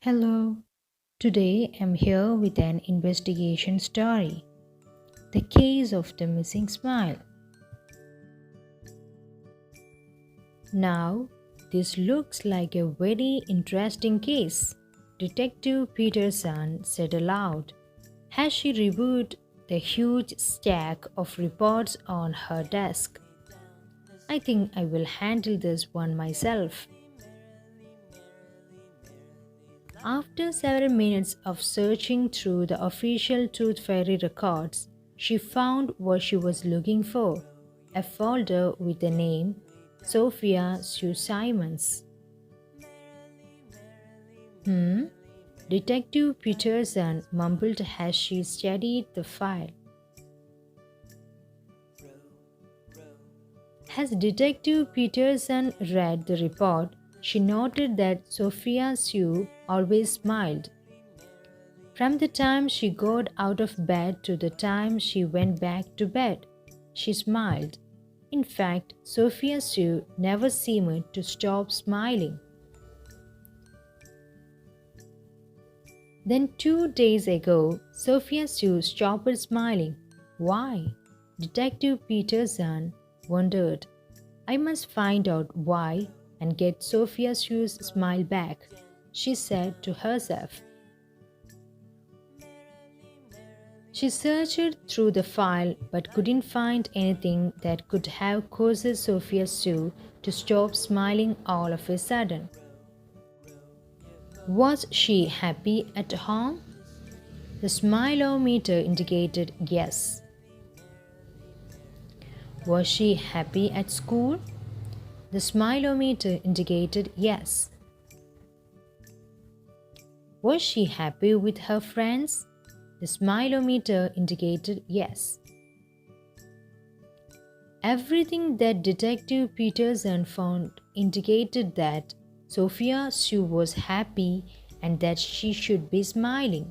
Hello, today I'm here with an investigation story, The Case of the Missing Smile. Now, this looks like a very interesting case, Detective Peterson said aloud as she reviewed the huge stack of reports on her desk. I think I will handle this one myself. After several minutes of searching through the official Tooth Fairy records, she found what she was looking for, a folder with the name Sophia Sue Simons. Hmm? Detective Peterson mumbled as she studied the file. As Detective Peterson read the report, she noted that Sophia Sue always smiled. From the time she got out of bed to the time she went back to bed, she smiled. In fact, Sophia Sue never seemed to stop smiling. Then 2 days ago, Sophia Sue stopped smiling. Why? Detective Peterson wondered. I must find out why and get Sophia Sue's smile back, she said to herself. She searched through the file but couldn't find anything that could have caused Sophia Sue to stop smiling all of a sudden. Was she happy at home? The smilometer indicated yes. Was she happy at school? The smilometer indicated yes. Was she happy with her friends? The smilometer indicated yes. Everything that Detective Peterson found indicated that Sophia Sue was happy and that she should be smiling.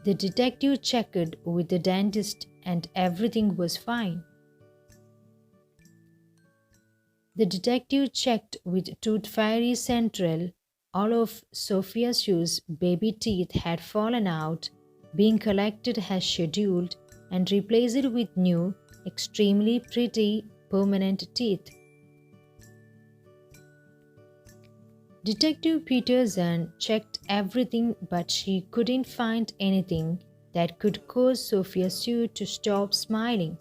The detective checked with the dentist and everything was fine. The detective checked with Tooth Fairy Central. All of Sophia Sue's baby teeth had fallen out, being collected as scheduled, and replaced with new, extremely pretty, permanent teeth. Detective Peterson checked everything, but she couldn't find anything that could cause Sophia Sue to stop smiling.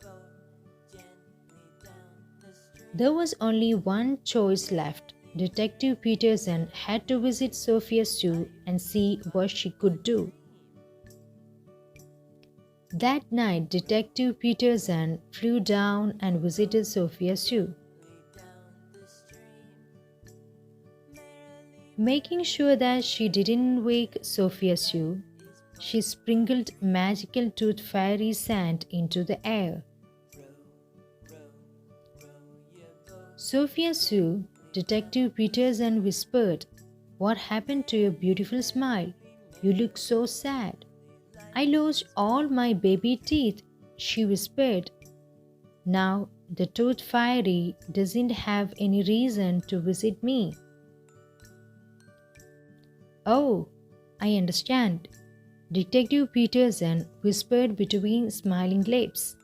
There was only one choice left. Detective Peterson had to visit Sophia Sue and see what she could do. That night, Detective Peterson flew down and visited Sophia Sue. Making sure that she didn't wake Sophia Sue, she sprinkled magical Tooth Fairy sand into the air. Sophia Sue, Detective Peterson whispered, "What happened to your beautiful smile? You look so sad." "I lost all my baby teeth," she whispered. "Now the Tooth Fairy doesn't have any reason to visit me." "Oh, I understand," Detective Peterson whispered between smiling lips.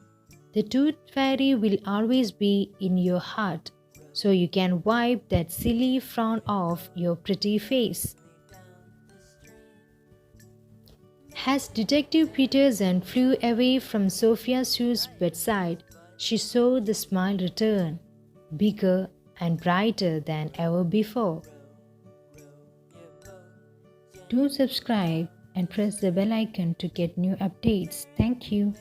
"The Tooth Fairy will always be in your heart, so you can wipe that silly frown off your pretty face." As Detective Peterson flew away from Sophia Sue's bedside, she saw the smile return, bigger and brighter than ever before. Do subscribe and press the bell icon to get new updates. Thank you.